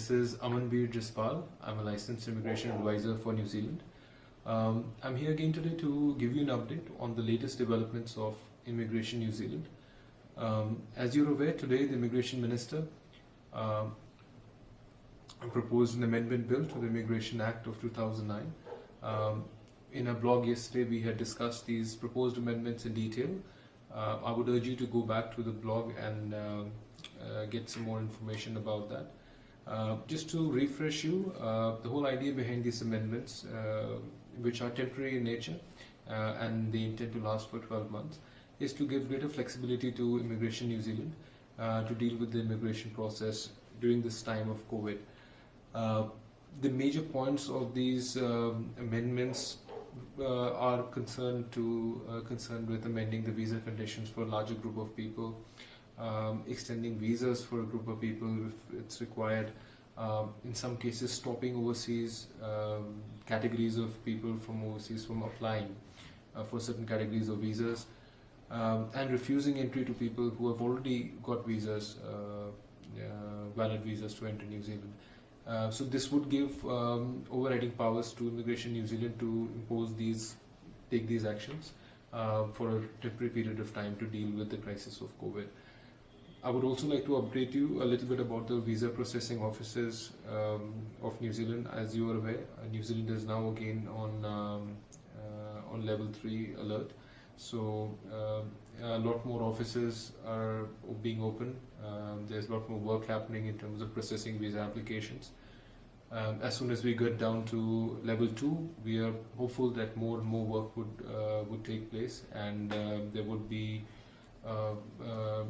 This is Amanveer Jaspal. I'm a licensed immigration advisor for New Zealand. I'm here again today to give you an update on the latest developments of Immigration New Zealand. As you're aware, today the Immigration Minister proposed an amendment bill to the Immigration Act of 2009. In a blog yesterday, we had discussed these proposed amendments in detail. I would urge you to go back to the blog and get some more information about that. Just to refresh you, the whole idea behind these amendments, which are temporary in nature and they intend to last for 12 months, is to give greater flexibility to Immigration New Zealand to deal with the immigration process during this time of COVID. The major points of these amendments are concerned with amending the visa conditions for a larger group of people, extending visas for a group of people if it's required, in some cases stopping overseas categories of people from overseas from applying for certain categories of visas, and refusing entry to people who have already got visas, valid visas to enter New Zealand. So this would give overriding powers to Immigration New Zealand to take these actions for a temporary period of time to deal with the crisis of COVID. I would also like to update you a little bit about the visa processing offices of New Zealand. As you are aware, New Zealand is now again on level 3 alert. So a lot more offices are being open. There's a lot more work happening in terms of processing visa applications. As soon as we get down to level 2, we are hopeful that more and more work would take place, and there would be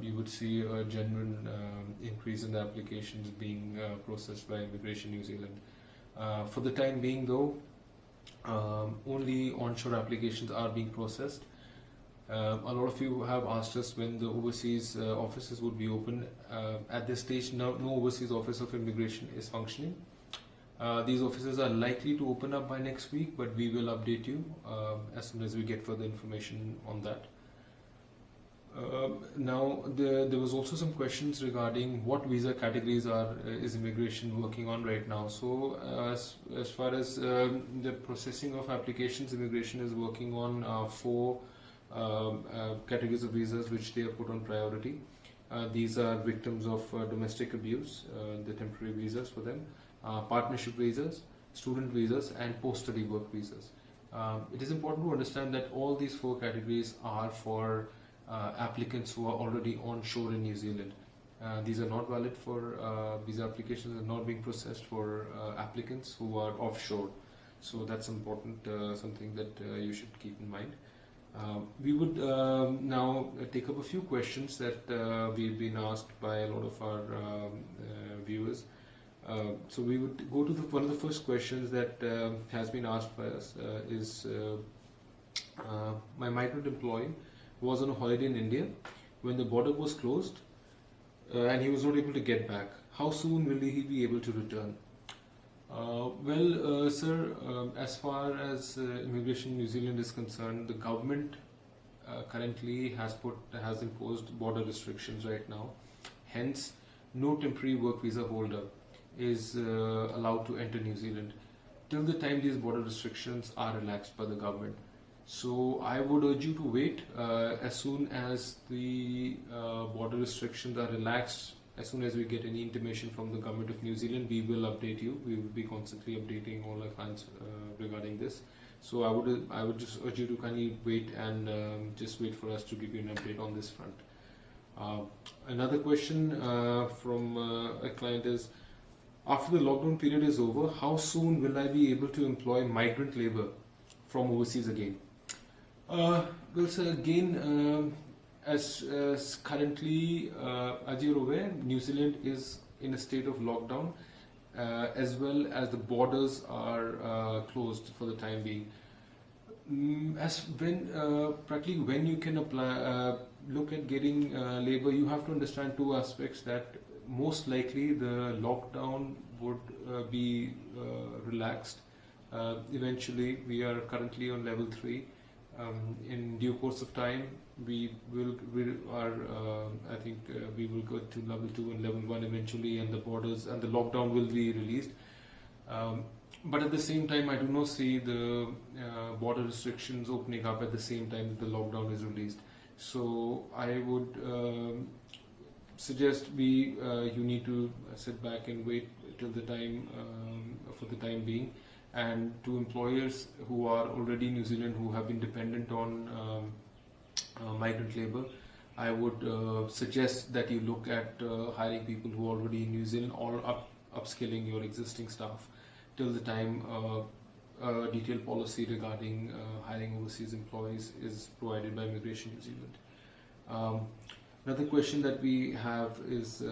you would see a genuine increase in the applications being processed by Immigration New Zealand. For the time being, though, only onshore applications are being processed. A lot of you have asked us when the overseas offices would be open. At this stage, no overseas office of immigration is functioning. These offices are likely to open up by next week, but we will update you as soon as we get further information on that. Now, there was also some questions regarding what visa categories is immigration working on right now. So as far as the processing of applications, immigration is working on 4 categories of visas which they have put on priority. These are victims of domestic abuse, the temporary visas for them, partnership visas, student visas, and post-study work visas. It is important to understand that all these 4 categories are for applicants who are already onshore in New Zealand. These are not valid for visa applications, are not being processed for applicants who are offshore. So that's important, something that you should keep in mind. We would now take up a few questions that we've been asked by a lot of our viewers. So we would go to one of the first questions that has been asked by us is my migrant employee was on a holiday in India when the border was closed and he was not able to get back. How soon will he be able to return? Well, sir, as far as Immigration New Zealand is concerned, the government currently has imposed border restrictions right now. Hence, no temporary work visa holder is allowed to enter New Zealand till the time these border restrictions are relaxed by the government. So I would urge you to wait. As soon as the border restrictions are relaxed, as soon as we get any intimation from the government of New Zealand, we will update you. We will be constantly updating all our clients regarding this. So I would just urge you to kindly wait and just wait for us to give you an update on this front. Another question from a client is, after the lockdown period is over, how soon will I be able to employ migrant labor from overseas again? Well, sir, again, as currently, as you're aware, New Zealand is in a state of lockdown, as well as the borders are closed for the time being. Practically when you can apply, look at getting labor, you have to understand 2 aspects. That most likely the lockdown would be relaxed. Eventually, we are currently on level 3. In due course of time, we will we will go to level 2 and level 1 eventually, and the borders and the lockdown will be released. But at the same time, I do not see the border restrictions opening up at the same time that the lockdown is released. So I would suggest you need to sit back and wait till the time for the time being. And to employers who are already in New Zealand, who have been dependent on migrant labor, I would suggest that you look at hiring people who are already in New Zealand, or upskilling your existing staff till the time a detailed policy regarding hiring overseas employees is provided by Immigration New Zealand. Another question that we have is,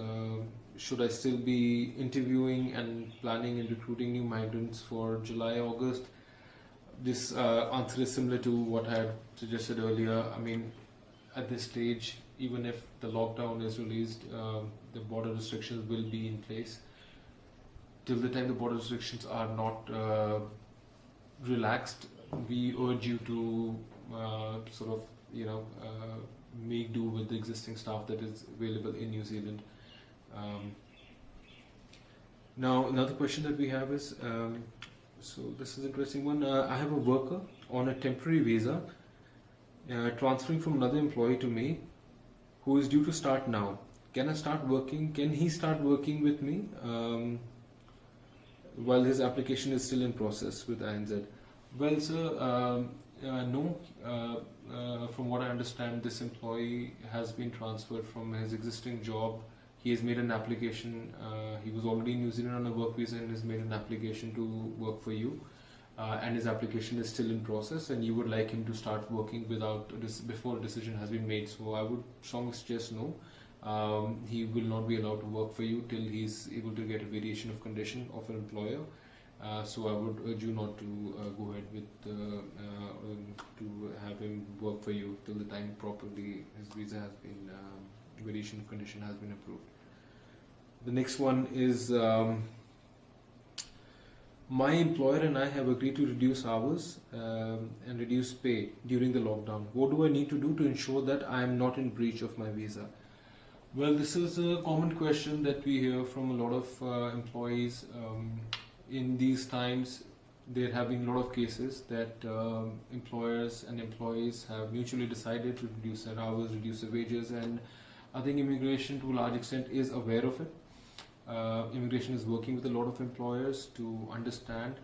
should I still be interviewing and planning and recruiting new migrants for July, August? This answer is similar to what I had suggested earlier. I mean, at this stage, even if the lockdown is released, the border restrictions will be in place. Till the time the border restrictions are not relaxed, we urge you to make do with the existing staff that is available in New Zealand. Now, another question that we have is, so this is an interesting one. I have a worker on a temporary visa transferring from another employee to me, who is due to start now. Can he start working with me while his application is still in process with ANZ? Well, sir, no. From what I understand, this employee has been transferred from his existing job. He has made an application. He was already in New Zealand on a work visa and has made an application to work for you. And his application is still in process, and you would like him to start working before a decision has been made. So I would strongly suggest no. He will not be allowed to work for you till he's able to get a variation of condition of an employer. So I would urge you not to go ahead with to have him work for you till the time properly his visa has been variation of condition has been approved. The next one is, my employer and I have agreed to reduce hours and reduce pay during the lockdown. What do I need to do to ensure that I am not in breach of my visa? Well, this is a common question that we hear from a lot of employees. In these times, there have been a lot of cases that employers and employees have mutually decided to reduce their hours, reduce their wages, and I think immigration to a large extent is aware of it. Immigration is working with a lot of employers to understand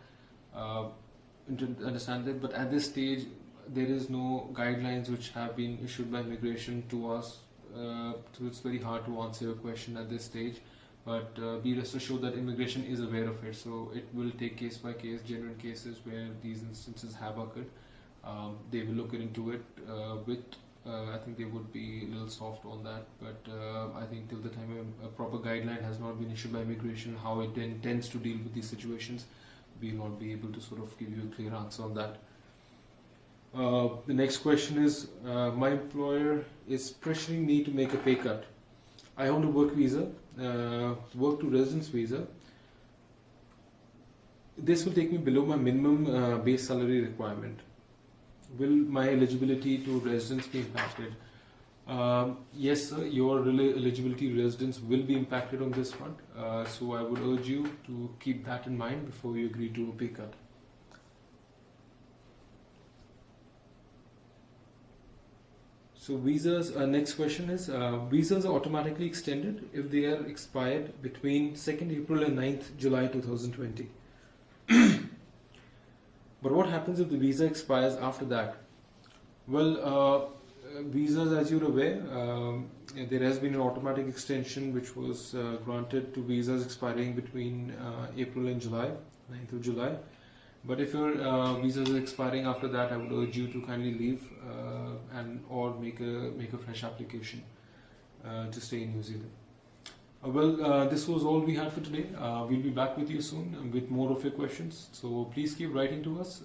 that, but at this stage there is no guidelines which have been issued by immigration to us, so it's very hard to answer your question at this stage. But be rest assured that immigration is aware of it, so it will take case by case, genuine cases where these instances have occurred. They will look into it I think they would be a little soft on that, but I think till the time a proper guideline has not been issued by immigration, how it intends to deal with these situations, we will not be able to sort of give you a clear answer on that. The next question is, my employer is pressuring me to make a pay cut. I own a work visa, work to residence visa. This will take me below my minimum base salary requirement. Will my eligibility to residence be impacted? Yes, sir, your eligibility to residence will be impacted on this front. So I would urge you to keep that in mind before you agree to a pay cut. So visas, next question is, visas are automatically extended if they are expired between 2nd April and 9th July 2020. But what happens if the visa expires after that? Well, visas, as you're aware, there has been an automatic extension which was granted to visas expiring between April and July, 9th of July. But if your visa is expiring after that, I would urge you to kindly leave or make a fresh application to stay in New Zealand. Well, this was all we had for today. We'll be back with you soon with more of your questions. So please keep writing to us,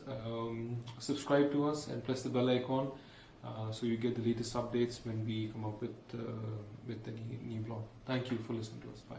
subscribe to us, and press the bell icon so you get the latest updates when we come up with any new blog. Thank you for listening to us. Bye.